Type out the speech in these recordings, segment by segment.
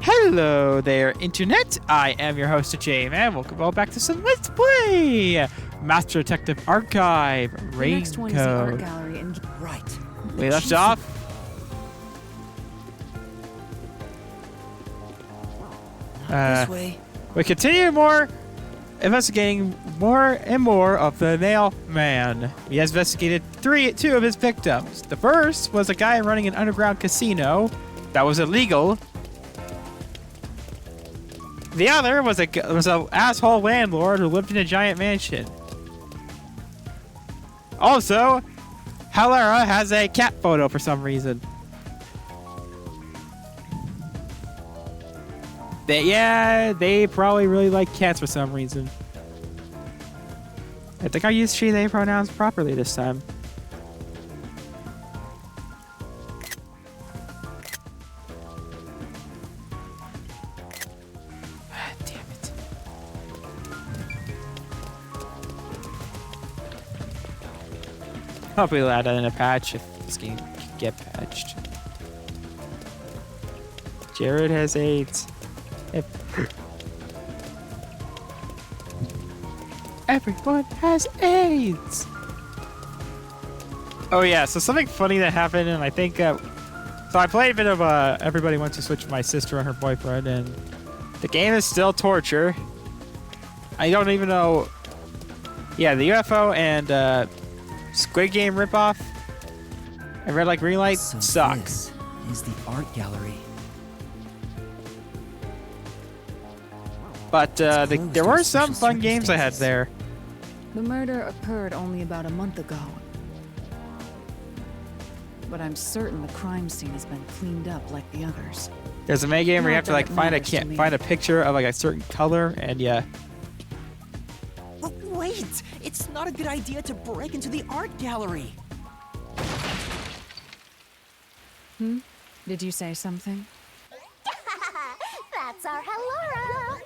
Hello there, Internet. I am your host, NAILMAN. Welcome all back to some Let's Play Master Detective Archive Rain The next one is the art Code. gallery and Right. We left off. This way. We continue investigating more and more of the NAILMAN. He has investigated two of his victims. The first was a guy running an underground casino that was illegal. The other was a asshole landlord who lived in a giant mansion. Also, Halera has a cat photo for some reason. They probably really like cats for some reason. I think I used she, they pronouns properly this time. Damn it. Hopefully we'll add that in a patch if this game can get patched. Jared has AIDS. Everyone has AIDS. Oh yeah, so something funny that happened, and I think so I played a bit of Everybody Wants to Switch with my sister and her boyfriend, and the game is still torture. I don't even know. Yeah, the UFO and Squid Game ripoff and Red Light Green Light So suck. this is the art gallery. But there closed were under some special fun games I had circumstances. there. the murder occurred only about a month ago. But I'm certain the crime scene has been cleaned up like the others. There's a mini game where you Not have to that like it find matters to me. a picture of like a certain color, and yeah. But wait! It's not a good idea to break into the art gallery. Did you say something? That's our Halora.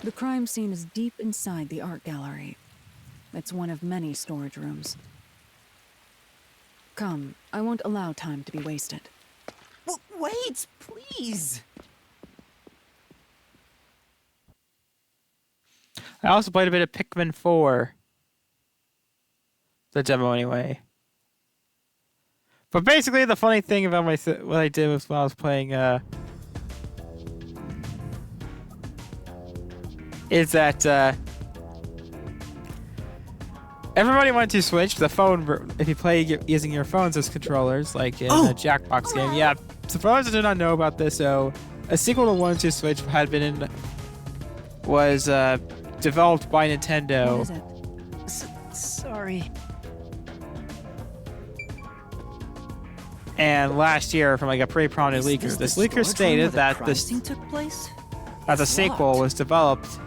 The crime scene is deep inside the art gallery. It's one of many storage rooms. Come, I won't allow time to be wasted. Wait, please. I also played a bit of Pikmin 4. The demo anyway. But basically the funny thing about what I did was while I was playing is that Everybody Wanted to Switch the phone if you play using your phones as controllers, like in the Jackbox game. Yeah, so for those that do not know about this, so a sequel to Wanted to Switch was developed by Nintendo. What is it? Sorry. And last year, from like a pretty prominent Is leaker, this the leaker storage room stated where the that crime scene took place? the It's sequel locked. was developed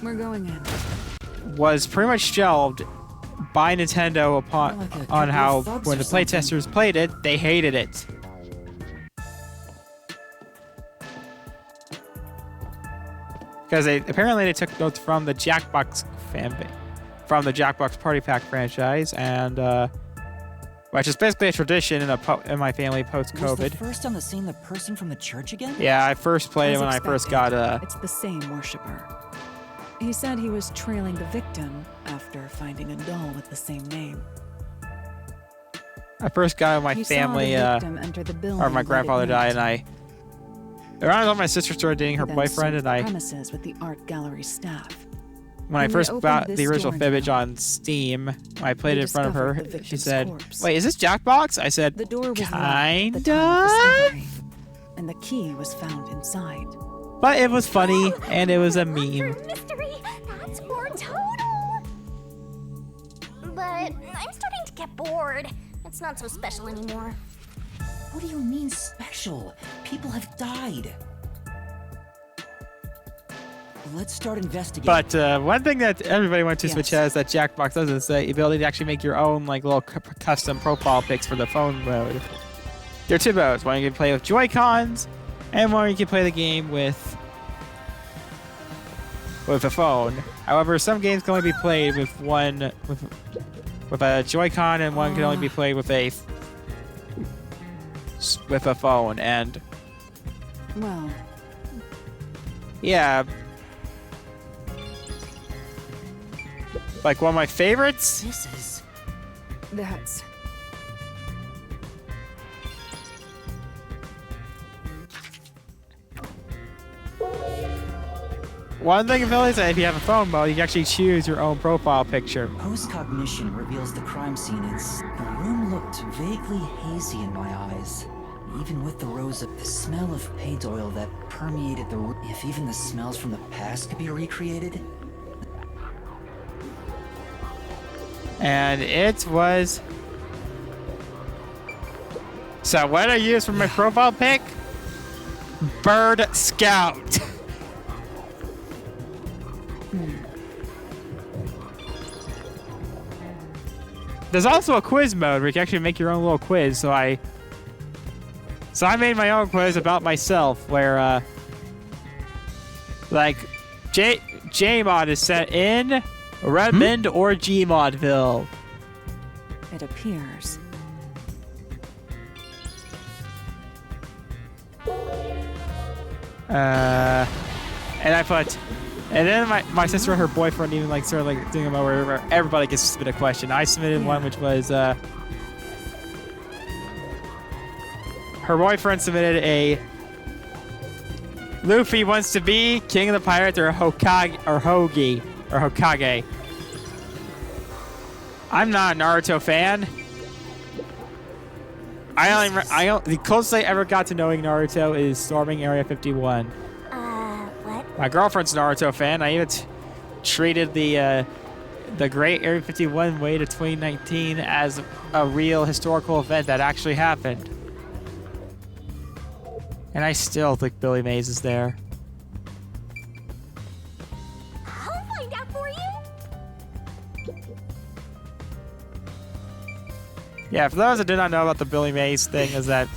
We're going in. was pretty much shelved by Nintendo upon Like a on couple how of thugs when or the playtesters played it, they hated it. Because they took notes from the Jackbox from the Jackbox Party Pack franchise, and which is basically a tradition in my family Was post-COVID. the first on the scene the person from the church again? Yeah, I first played it As when I first expected, got It's the same worshiper. He said he was trailing the victim after finding a doll with the same name. my He family saw the victim enter the building or my late at grandfather died, night. and around when my sister started dating her He then boyfriend, searched and I premises with the art gallery staff. when I When they first opened got this the original storage Fibbage room, on Steam, when I played they it in front of her, discovered the she victim's said, corpse. "Wait, is this Jackbox?" I said, The door was locked at "Kind the time of of." discovery, and the key was found inside. But it was funny, and it was a Murder meme. mystery. That's more total. But I'm starting to get bored. It's not so special anymore. What do you mean special? People have died. Let's start investigating. But one thing that everybody went to Yes. Switch has that Jackbox does is the ability to actually make your own like little custom profile pics for the phone mode. There are two modes. One you can play with Joy-Cons, and one you can play the game with a phone. However, some games can only be played with with a Joy-Con, and one can only be played with a phone. And Well, yeah, like one of my favorites. This is... that's... One thing about it is that if you have a phone mode, you can actually choose your own profile picture. Post-cognition reveals the crime scene. The room looked vaguely hazy in my eyes. Even with the rose of the smell of paint oil that permeated the room. If even the smells from the past could be recreated. And it was... So what I used for my profile pic? Bird Scout. There's also a quiz mode where you can actually make your own little quiz. So I made my own quiz about myself where like J-Mod is set in Redmond or Gmodville. It appears. And I put, and then my sister and her boyfriend even like started like doing about where everybody gets to submit a question. I submitted one which was her boyfriend submitted a Luffy wants to be king of the pirates or Hokage. I'm not a Naruto fan. The closest I ever got to knowing Naruto is storming Area 51. What? My girlfriend's a Naruto fan. I even treated the Great Area 51 Way to 2019 as a real historical event that actually happened. And I still think Billy Mays is there. I'll find out for you. Yeah, for those that do not know about the Billy Mays thing, is that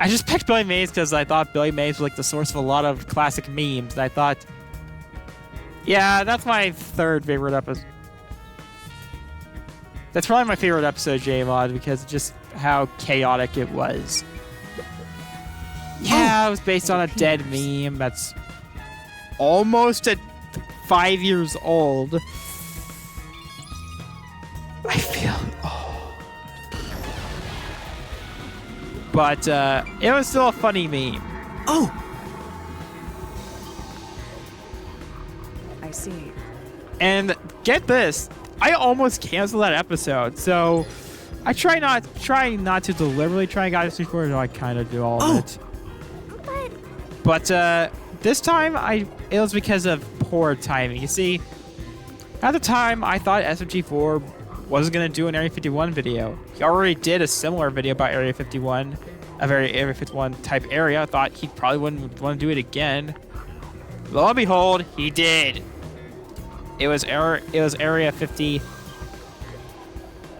I just picked Billy Mays because I thought Billy Mays was like the source of a lot of classic memes. And I thought, yeah, that's my third favorite episode. That's probably my favorite episode of J-Mod because of just how chaotic it was. Yeah, it was based on a dead meme that's almost 5 years old. I feel but it was still a funny meme. Oh! I see. And get this, I almost canceled that episode. So I try not to deliberately try and guide before, though I kind of do all of it. But this time it was because of poor timing. You see, at the time I thought SMG4 wasn't going to do an Area 51 video. He already did a similar video about Area 51, a very Area 51 type area. I thought he probably wouldn't want to do it again. Lo and behold, he did. It was Area 50.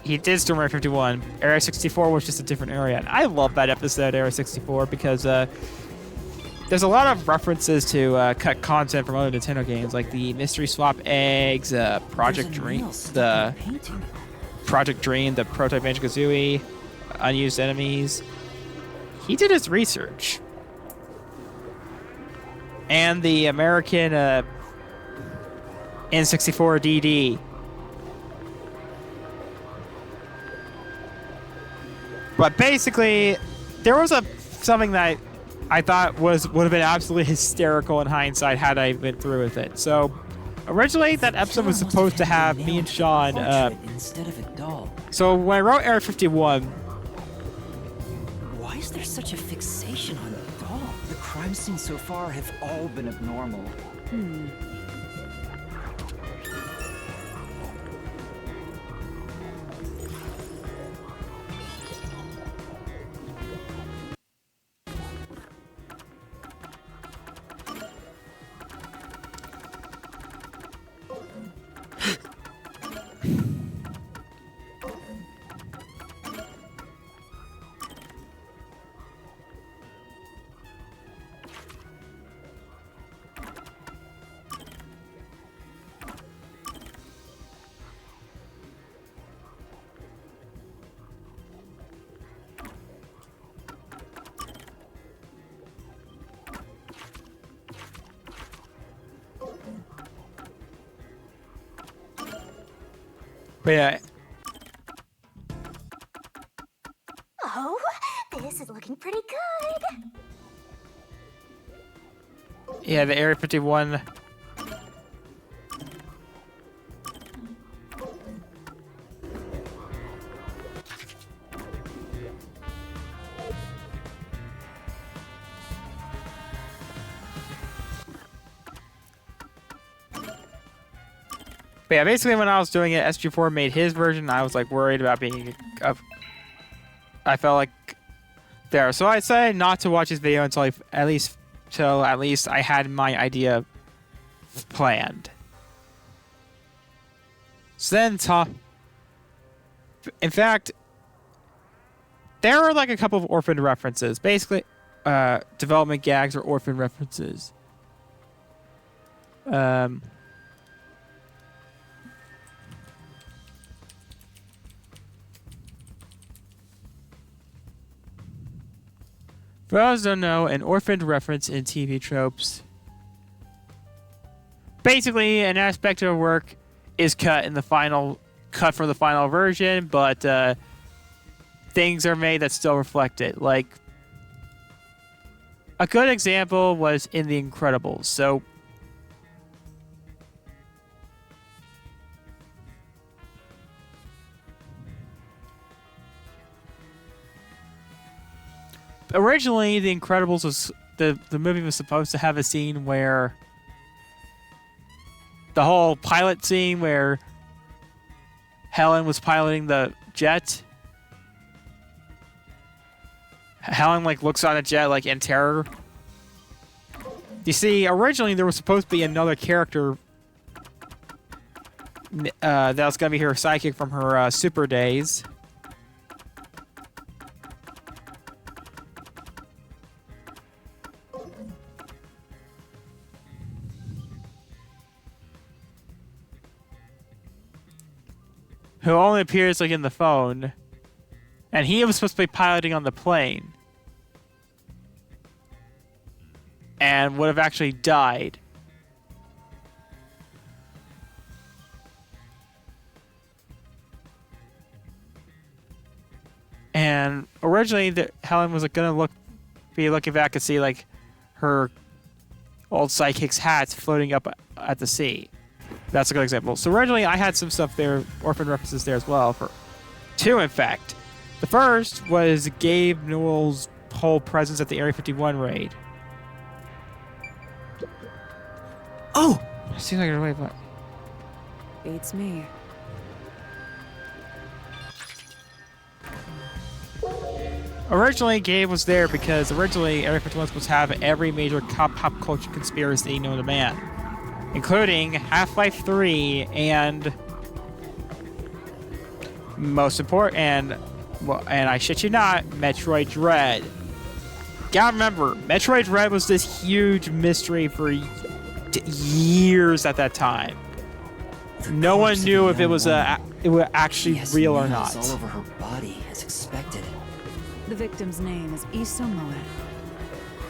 He did storm Area 51. Area 64 was just a different area. And I love that episode, Area 64, because there's a lot of references to cut content from other Nintendo games, like the Mystery Swap Eggs, Project Dream, the Prototype Banjo-Kazooie, Unused Enemies. He did his research. And the American N64 DD. But basically, there was something that I thought would have been absolutely hysterical in hindsight had I been through with it. So originally that episode was supposed to have me and Sean instead of a doll. So when I wrote Area 51, Why is there such a fixation on the doll? The crime scenes so far have all been abnormal. But yeah, Oh, this is looking pretty good. yeah, the Area 51. But yeah, basically when I was doing it, SG4 made his version. I was like worried about being I felt like there. So I decided not to watch this video until at least I had my idea planned. So then in fact, there are like a couple of orphan references. Basically, development gags or orphan references. For those who don't know, an orphaned reference in TV tropes. Basically, an aspect of a work is cut from the final version, but things are made that still reflect it. Like, a good example was in The Incredibles. So, originally, The Incredibles was the movie was supposed to have a scene where the whole pilot scene where Helen was piloting the jet. Helen like looks on a jet like in terror. You see, originally there was supposed to be another character that was gonna be her sidekick from her super days. Who only appears like in the phone, and he was supposed to be piloting on the plane, and would have actually died. And originally, Helen was like, gonna be looking back and see like her old sidekick's hats floating up at the sea. That's a good example. So originally, I had some stuff there, orphan references there as well, for two, in fact. The first was Gabe Newell's whole presence at the Area 51 raid. Oh! It seems like a really, but Beats me. originally Gabe was there because originally Area 51 was supposed to have every major pop culture conspiracy known to man, including Half-Life 3 and most important, and I shit you not, Metroid Dread. Gotta remember, Metroid Dread was this huge mystery for years at that time. No one knew if it was actually real or not. All over her body, as expected. The victim's name is Issa Moet.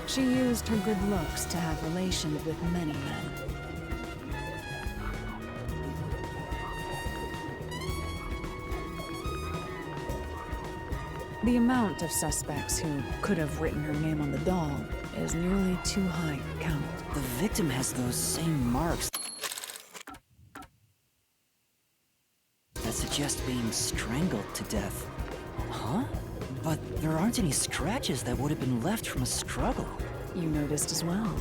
She used her good looks to have relations with many men. The amount of suspects who could have written her name on the doll is nearly too high to count. The victim has those same marks that suggest being strangled to death. Huh? But there aren't any scratches that would have been left from a struggle. You noticed as well.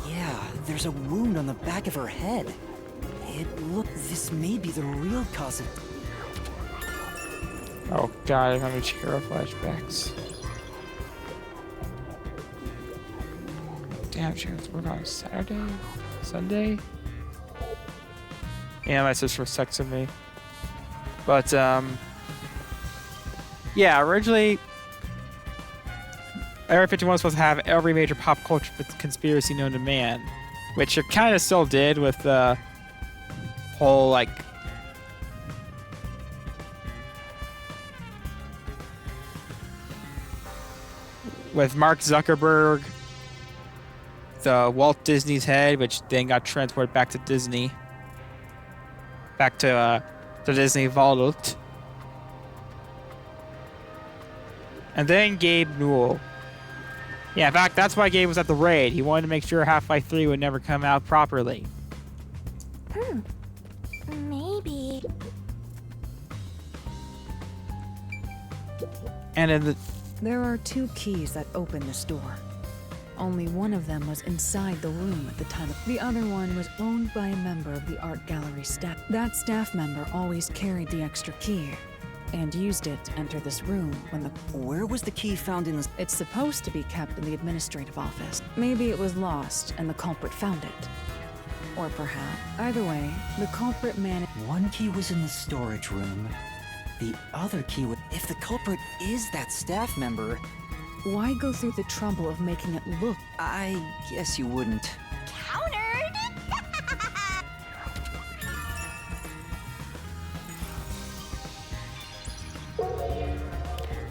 Yeah, there's a wound on the back of her head. This may be the real cause of... Oh god, I'm having hero flashbacks. Damn, she has work on Saturday? Sunday? Yeah, my sister was texting me. But, yeah, originally, Area 51 was supposed to have every major pop culture conspiracy known to man, which it kind of still did with the whole, like, with Mark Zuckerberg, the Walt Disney's head, which then got transported back to Disney. back to the Disney Vault. And then Gabe Newell. Yeah, in fact, that's why Gabe was at the raid. He wanted to make sure Half-Life 3 would never come out properly. Maybe. And in the... There are 2 keys that open this door. Only one of them was inside the room at the time. The other one was owned by a member of the art gallery staff. That staff member always carried the extra key and used it to enter this room when the... Where was the key found in the... It's supposed to be kept in the administrative office. Maybe it was lost and the culprit found it. Or perhaps... Either way, the culprit managed... One key was in the storage room. The other key was... If the culprit is that staff member... Why go through the trouble of making it look... I guess you wouldn't. Countered!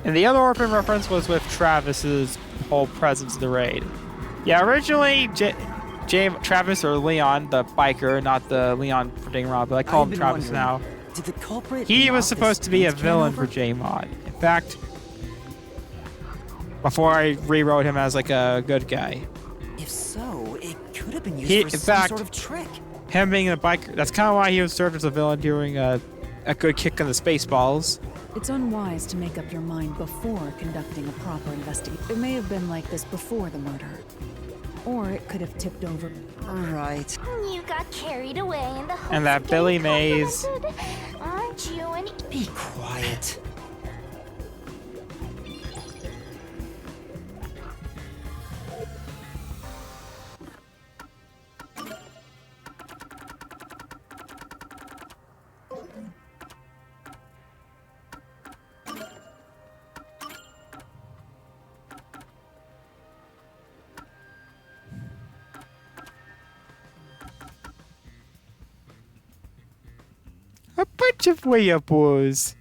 And the other orphan reference was with Travis's whole presence in the raid. Yeah, originally, Travis, or Leon, the biker, not the Leon for Ding Rob, but I call him Travis now. Did the culprit... He was knock supposed this to be a paint can villain over? for J-Mod. In fact, before I rewrote him as like a good guy. If so, it could have been used He- for in some fact- sort of trick. Him being a biker, that's kind of why he was served as a villain during a good kick in the Spaceballs. It's unwise to make up your mind before conducting a proper investigation. It may have been like this before the murder. Or it could have tipped over. Right. You got carried away in the hopes And that of Billy getting Mays. complimented. Aren't you an... Be quiet. A bunch of weeaboos.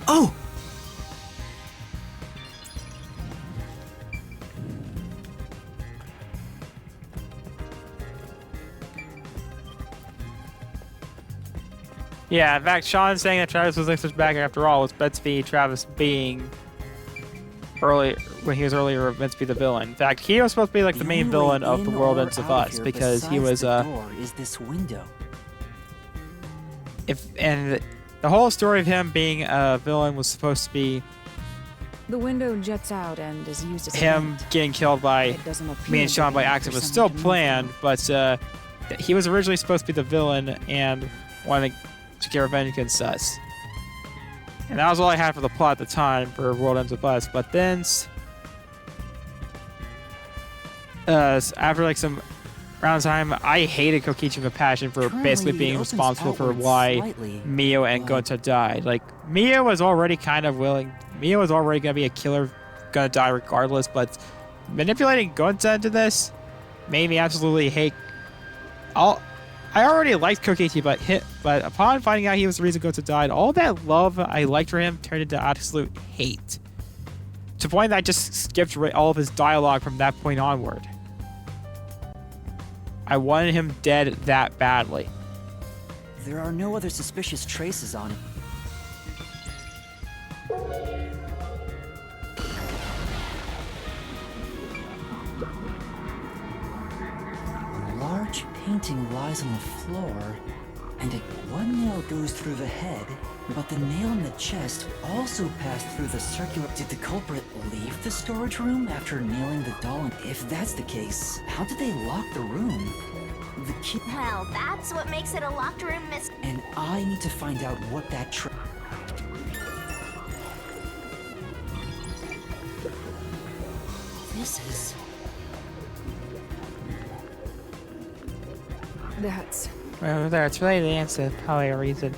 Oh! Yeah, in fact, Sean's saying that Travis was Lister's back after all was meant to be Travis being early when he was earlier meant to be the villain. In fact, he was supposed to be like the main only villain way of The in World or Ends With out Us here because he besides was the door is this window. The whole story of him being a villain was supposed to be The window jets out and is used as a him vent. getting killed by It doesn't appear me and Sean by to be accident. It was for still someone to move planned, through. but he was originally supposed to be the villain and wanted to get revenge against us. And that was all I had for the plot at the time for World Ends With Us. But then, after like some around time, I hated Kokichi with a passion for Currently, basically it being opens responsible for outward why slightly, Mio and but- Gonta died. Like, Mio was already kind of willing. Mio was already going to be a killer, going to die regardless, but manipulating Gonta into this made me absolutely hate. I already liked Kokichi, but upon finding out he was the reason Gonta died, all that love I liked for him turned into absolute hate. To the point that I just skipped all of his dialogue from that point onward. I wanted him dead that badly. There are no other suspicious traces on it. A large painting lies on the floor, and one nail goes through the head, but the nail in the chest also passed through the circular... Did the culprit leave the storage room after nailing the doll? And if that's the case, how did they lock the room? the key. Well, that's what makes it a locked room mystery. And I need to find out what that This is... That's. Well, there, it's really the answer. Probably a reason.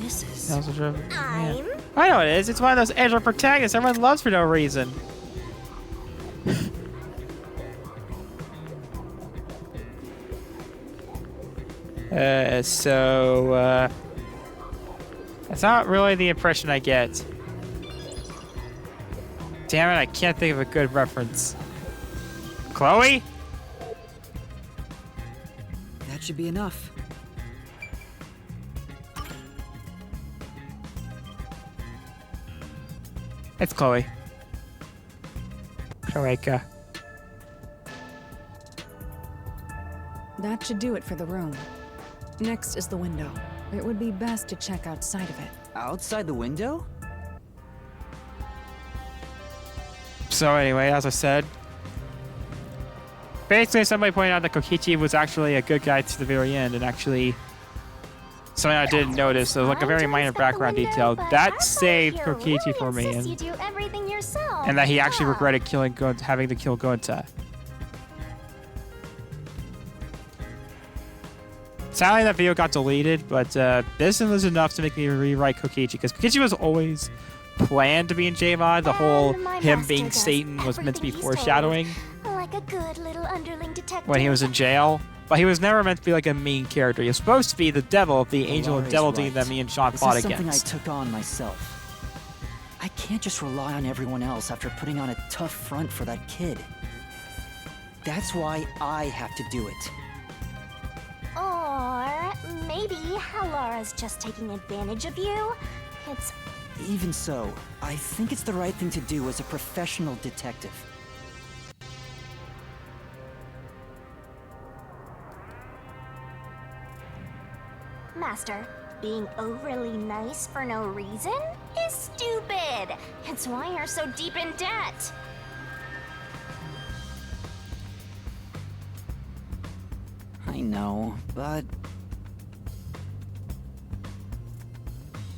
This is... That was a driven. I'm... I know it is. It's one of those Angel protagonists everyone loves for no reason. That's not really the impression I get. Damn it, I can't think of a good reference. Chloe? That should be enough. It's Chloe. Cloaca. That should do it for the room. Next is the window. It would be best to check outside of it. Outside the window? So anyway, as I said, basically somebody pointed out that Kokichi was actually a good guy to the very end, and actually something I didn't notice. It was like a very minor background detail. That saved Kokichi for me, You do everything yourself. and that he actually regretted having to kill Gonta. Sadly, that video got deleted, but this was enough to make me rewrite Kokichi, because Kokichi was always planned to be in J-Mod. The whole him being Satan was meant to be foreshadowing Like a good little underling detective. when he was in jail. But he was never meant to be like a mean character. He was supposed to be the devil, the angel of Laura's devil right. deed that me and Sean This fought is something against. I took on myself. I can't just rely on everyone else after putting on a tough front for that kid. That's why I have to do it. Or maybe Laura's just taking advantage of you. It's Even so, I think it's the right thing to do as a professional detective. Master, being overly nice for no reason is stupid. It's why you're so deep in debt. I know, but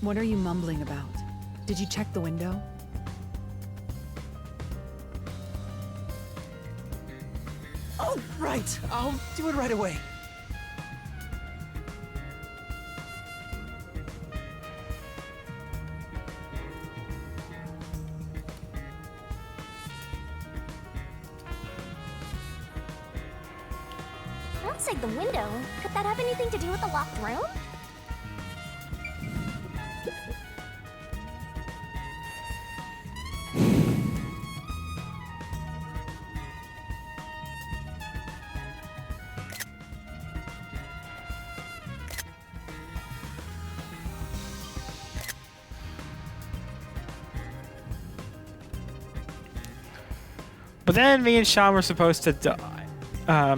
What are you mumbling about? Did you check the window? oh, right. I'll do it right away. Outside the window, could that have anything to do with the locked room? But then me and Sean were supposed to die. I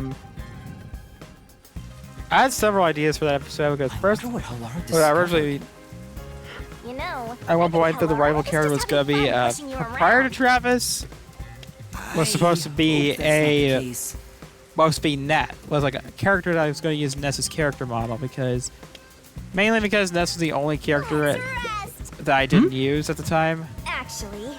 had several ideas for that episode because first, I wonder what Halara what I discovered. originally You know, at one I think point thought the Laura rival is character was just gonna having be fun pushing you prior to around. Travis was supposed to be hope that's not the a case. supposed to be Ness, was like a character that I was going to use Ness's character model mainly because Ness was the only character Let's rest. that I didn't use at the time. Actually,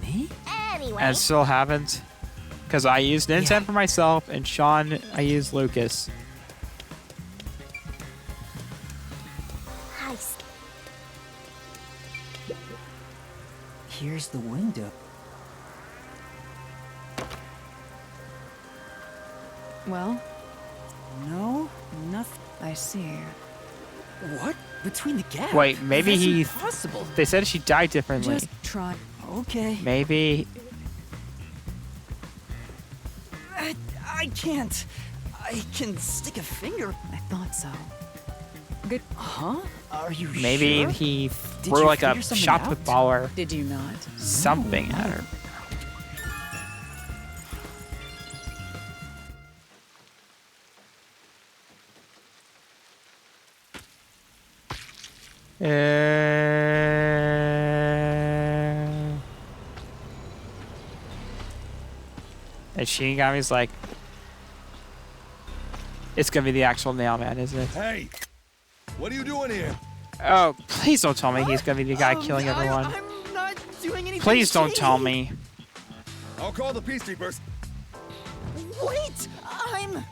Me? anyway. And it still haven't. Because I used Nintendo Yeah. for myself, and Sean, I used Lucas. Heist. Here's the window. Well, No, nothing. I see. What? Between the gaps? Wait, maybe That's he- impossible. They said she died differently. Just try. Okay. Maybe. I can't. I can stick a finger. I thought so. Good. Huh? Are you Maybe sure? he Did threw you like a figure something shot out? put ball or Did you not? something at her. And Shinigami's like, it's gonna be the actual Nailman, isn't it? Hey, what are you doing here? Oh, please don't tell me he's gonna be the guy killing everyone. I'm not doing anything. Please don't tell shady. me. I'll call the peacekeepers. Wait, I'm.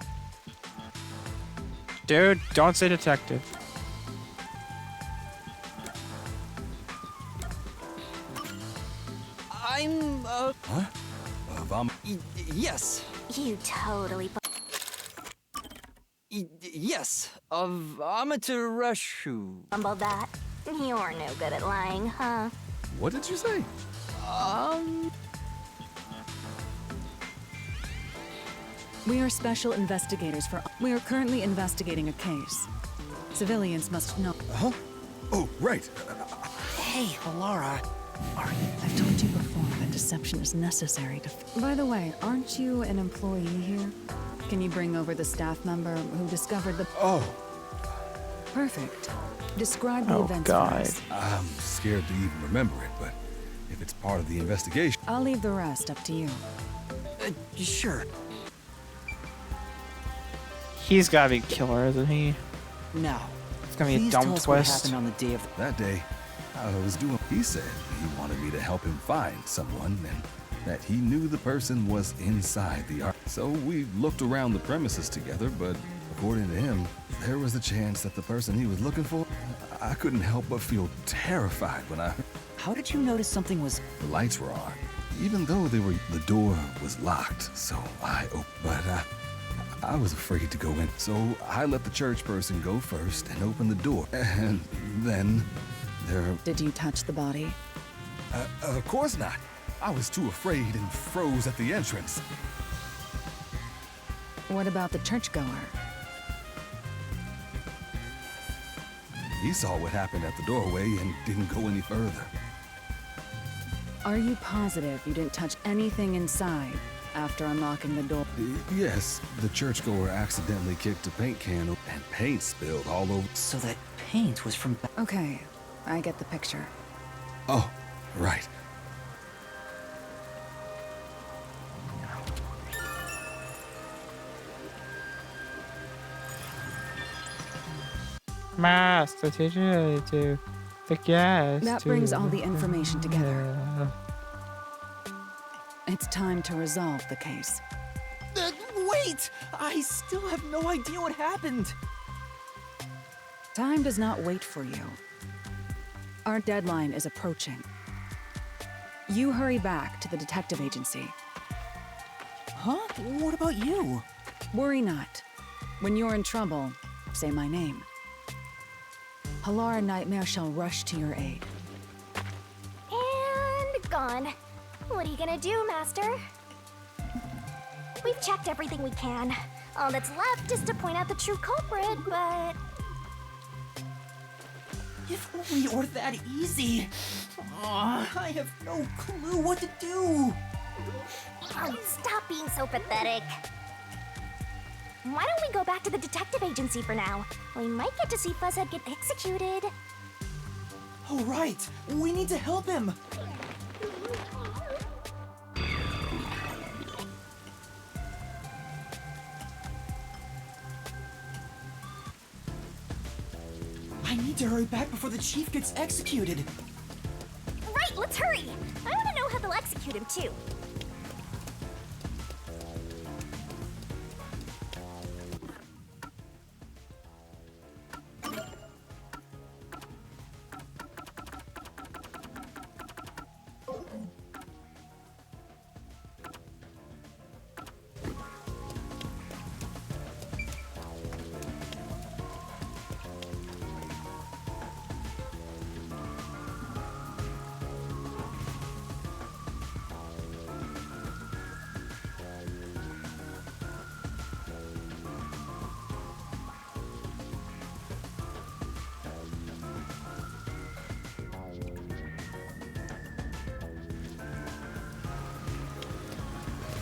Dude, don't say detective. I'm. Huh? Yes. You totally. Yes. Of Amaterasu. Bumbled that. You're no good at lying, huh? What did you say? We are special investigators for. We are currently investigating a case. Civilians must know. Huh? Oh, right. Hey, Alara. I've told you before that deception is necessary to. By the way, aren't you an employee here? Can you bring over the staff member who discovered the. Oh, Perfect. Describe the Oh, events God. for us. I'm scared to even remember it, but if it's part of the investigation. I'll leave the rest up to you. Sure. He's gotta be killer, isn't he? Now, It's gonna be a please dumb tell us what twist. happened on the day of. That day, I was doing. He said he wanted me to help him find someone and that he knew the person was inside the art. So we looked around the premises together, but according to him, there was a chance that the person he was looking for. I couldn't help but feel terrified when I heard How did you notice something was? the lights were on. Even though the door was locked, so I opened. But I was afraid to go in, so I let the church person go first and open the door. And then there. Did you touch the body? Of course not. I was too afraid and froze at the entrance. What about the churchgoer? He saw what happened at the doorway and didn't go any further. Are you positive you didn't touch anything inside after unlocking the door? Yes, the churchgoer accidentally kicked a paint can and paint spilled all over. So that paint was from. Okay, I get the picture. Oh, right. Master teacher to the guest. That brings all the information together. It's time to resolve the case. Wait! I still have no idea what happened. Time does not wait for you. Our deadline is approaching. You hurry back to the detective agency. Huh? What about you? Worry not. When you're in trouble, say my name. Halara Nightmare shall rush to your aid. And gone. What are you gonna do, Master? We've checked everything we can. All that's left is to point out the true culprit, but... If only it were that easy. I have no clue what to do. Oh, stop being so pathetic. Why don't we go back to the detective agency for now? We might get to see Fuzzhead get executed. Oh, right. We need to help him. I need to hurry back before the chief gets executed. Right, let's hurry! I want to know how they'll execute him, too.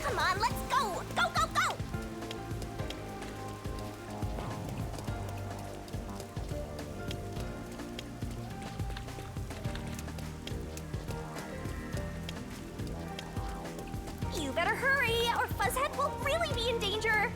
Come on, let's go! Go, go, go! danger!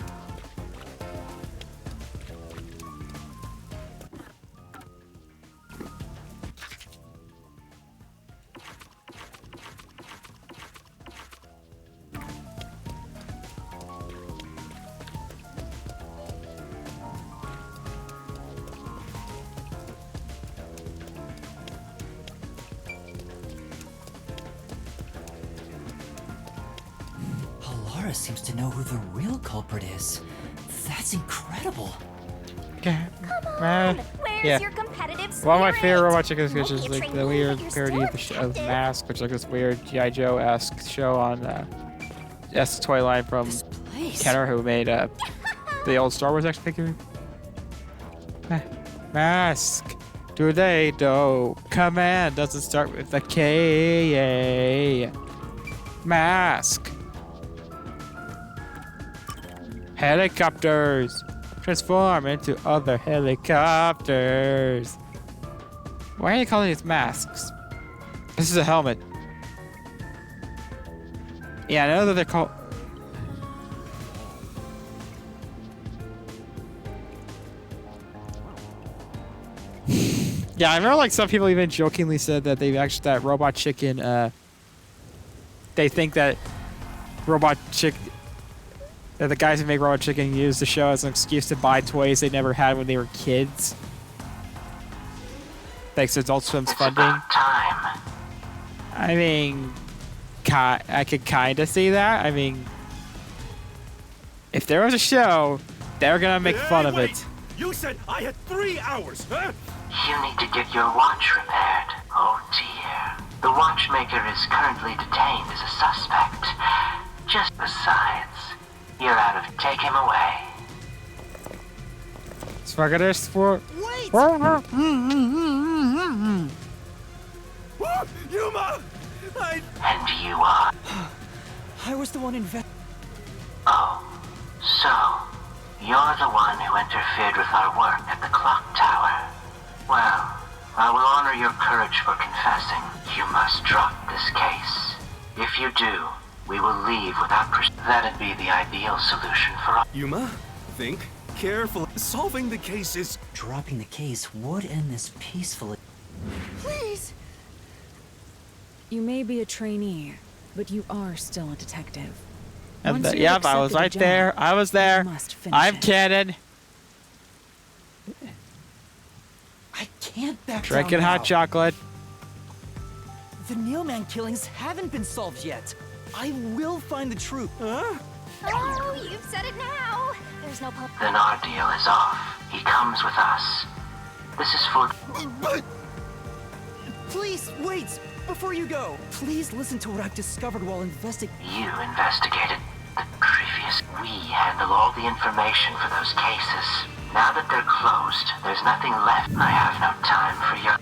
Laura seems to know who the real culprit is. That's incredible. Come Where's your competitive spirit? One of my favorite robot chicken sketches is Won't be a like the trainee, weird but you're parody still of, of effective. Mask, which is like this weird G.I. Joe-esque show on S toy line from This place. Kenner, who made the old Star Wars action figure. Mask. Tornado. Command doesn't start with a K. Mask. Helicopters. Transform into other helicopters. Why are you calling these masks? This is a helmet. Yeah, I know that they're called... Yeah, I remember like some people even jokingly said that they've actually, that Robot Chicken, they think that Robot Chick, that the guys who make Robot Chicken use the show as an excuse to buy toys they never had when they were kids. Thanks to Adult Swim's funding. Time. I mean, I could kind of see that. I mean, if there was a show, they were gonna make fun of it. You said I had 3 hours, huh? You need to get your watch repaired. Oh dear. The watchmaker is currently detained as a suspect. Just besides, you're out of... Take him away. Spaghetti for... Wait! Yuma! And you are... I was the one Oh. So, you're the one who interfered with our work at the clock tower. Well, I will honor your courage for confessing. You must drop this case. If you do, we will leave without that'd be the ideal solution for all. Yuma, think carefully. Solving the case is... Dropping the case would end this peacefully. Please! You may be a trainee, but you are still a detective. And Once you've yep, I was accepted a right job, there. I was there. you must finish I'm it. canon. I can't back Drinking down hot now. chocolate. The NAILMAN killings haven't been solved yet. I will find the truth. Huh? Oh, you've said it now. There's no pub. Then our deal is off. He comes with us. This is for... But... Please, wait! Before you go, please listen to what I've discovered while investigating. You investigated the previous... We handle all the information for those cases. Now that they're closed, there's nothing left. I have no time for your...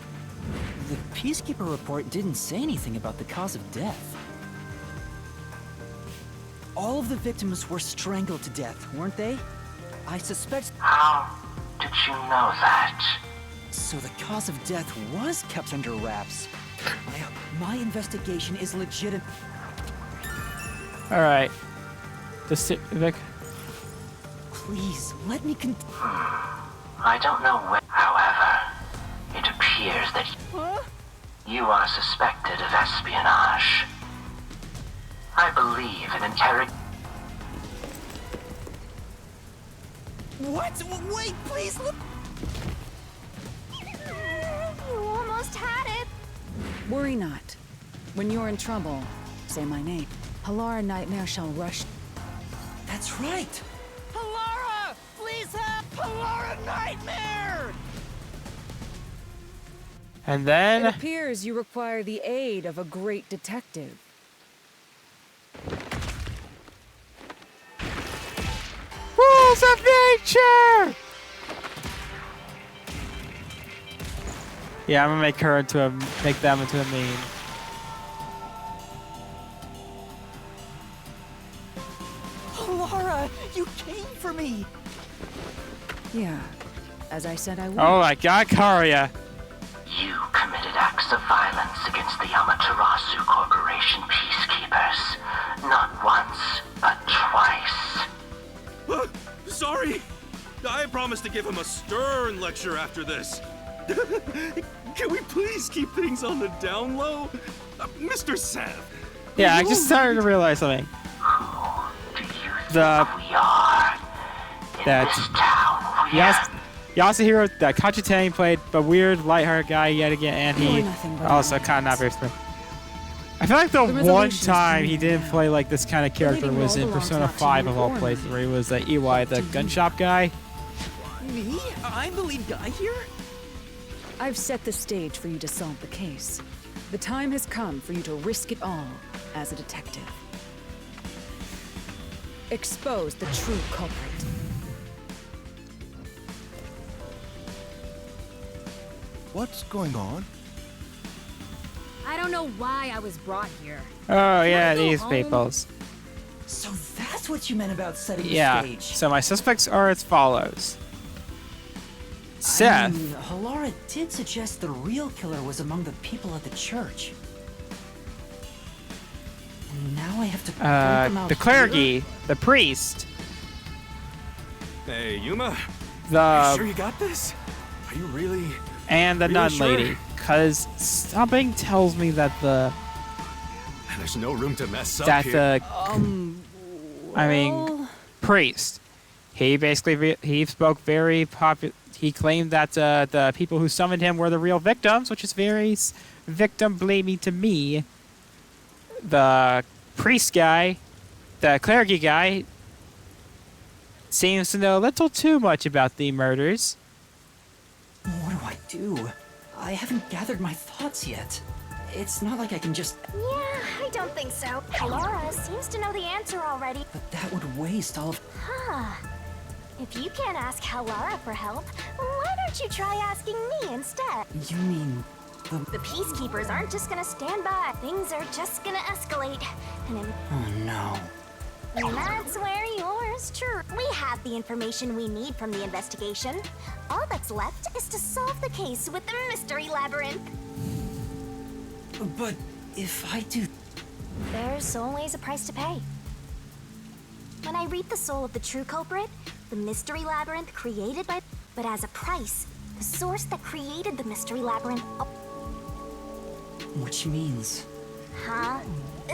The Peacekeeper report didn't say anything about the cause of death. All of the victims were strangled to death, weren't they? I suspect... How did you know that? So the cause of death was kept under wraps. My investigation is legitimate. All right. Vic. Please, let me I don't know when. However, it appears that Huh? you are suspected of espionage. I believe an What? Wait, please look. You almost had it. Worry not. When you're in trouble, say my name. Halara Nightmare shall rush. That's right. Halara! Please help! Halara Nightmare! And It then... appears you require the aid of a great detective. Rules of nature! Yeah, I'm gonna make them into a meme. Halara, you came for me. Yeah, as I said I would. Oh my god, Karia. You committed acts of violence against the Amaterasu Corporation peacekeepers. Not once, but twice. promised to give him a stern lecture after this. Can we please keep things on the down low? Mr. Sav. Yeah, I just started to realize something. Do you think we are in this town? Yes, Yasuhiro, that Kachitani played the weird, lighthearted guy yet again, and he You're nothing but also a kind of not very smart. I feel like the one resolution's time he coming didn't now. play like this kind of character leading was all in belongs Persona not to 5 you of all or places, me. where he was the EY, the gun shop guy. Me? I'm the lead guy here? I've set the stage for you to solve the case. The time has come for you to risk it all as a detective. Expose the true culprit. What's going on? I don't know why I was brought here. Oh yeah, go these home? peoples. So that's what you meant about setting Yeah. the stage. So my suspects are as follows. I Seth. mean, Halara did suggest the real killer was among the people at the church. And now I have to point them out The here? clergy, the priest, Hey, Yuma. the Sure you got this? Are you really? and the Really nun sure? lady. Cause something tells me that There's no room to mess up that here. I mean, priest. He basically he spoke very popular. He claimed that the people who summoned him were the real victims, which is very victim blaming to me. The priest guy, the clergy guy, seems to know a little too much about the murders. What do I do? I haven't gathered my thoughts yet. It's not like I can just... Yeah, I don't think so. Laura seems to know the answer already. But that would waste all of... Huh. If you can't ask Halara for help, why don't you try asking me instead? You mean... The peacekeepers aren't just gonna stand by. Things are just gonna escalate. Oh no. And that's where yours true. We have the information we need from the investigation. All that's left is to solve the case with the mystery labyrinth. But if I do... There's always a price to pay. When I reap the soul of the true culprit, the mystery labyrinth created by... But as a price, the source that created the mystery labyrinth... Which means... Huh?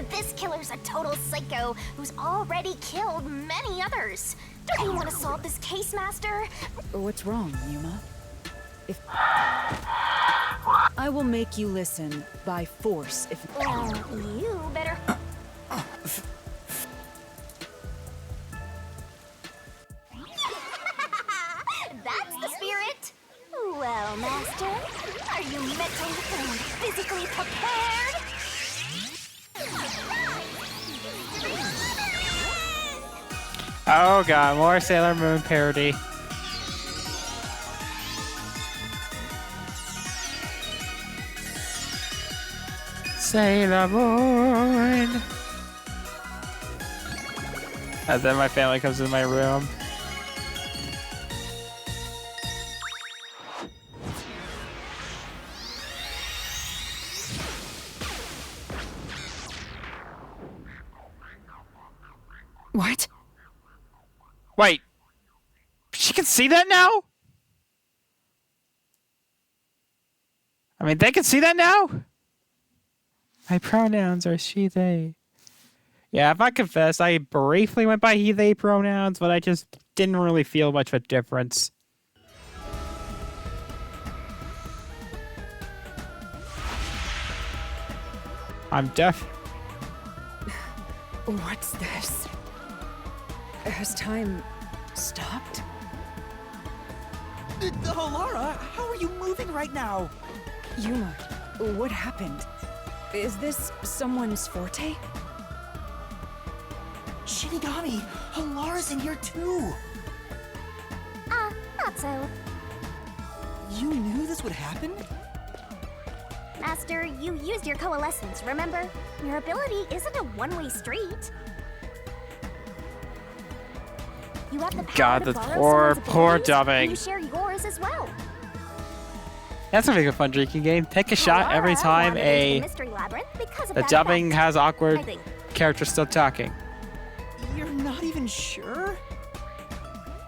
This killer's a total psycho who's already killed many others. Don't you want to solve this case, Master? What's wrong, Yuma? If I will make you listen by force if Well, you better... That's the spirit! Well, Master, are you mentally and physically prepared? Oh god, more Sailor Moon parody. Sailor Moon. And then my family comes in my room. What? Wait, she can see that now? I mean, they can see that now? My pronouns are she, they. Yeah, if I confess, I briefly went by he, they pronouns, but I just didn't really feel much of a difference. I'm deaf. What's this? Has time stopped? Halara, how are you moving right now? Yuma, what happened? Is this someone's forte? Shinigami, Halara's in here too. Not so. You knew this would happen? Master, you used your coalescence, remember? Your ability isn't a one-way street. You have the power God, to the borrow someone's poor abilities, dubbing. and you share yours as well. That's gonna be a fun drinking game. Take a shot every Halara time wandered into the mystery labyrinth because of the that dubbing effect. has awkward I think. characters still talking. You're not even sure?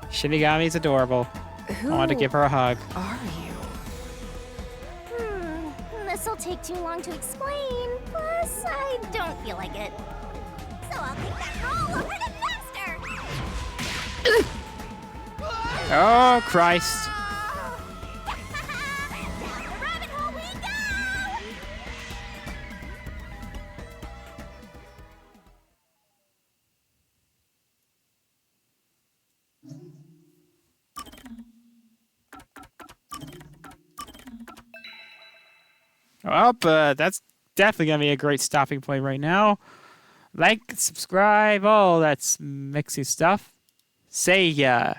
Shinigami's adorable. Who I wanted to give her a hug. are you? This'll take too long to explain. Plus, I don't feel like it. So I'll take that roll over to Baxter. Oh, Christ. Down the rabbit hole we go! Well, that's definitely going to be a great stopping point right now. Like, subscribe, all that mixy stuff. Say ya.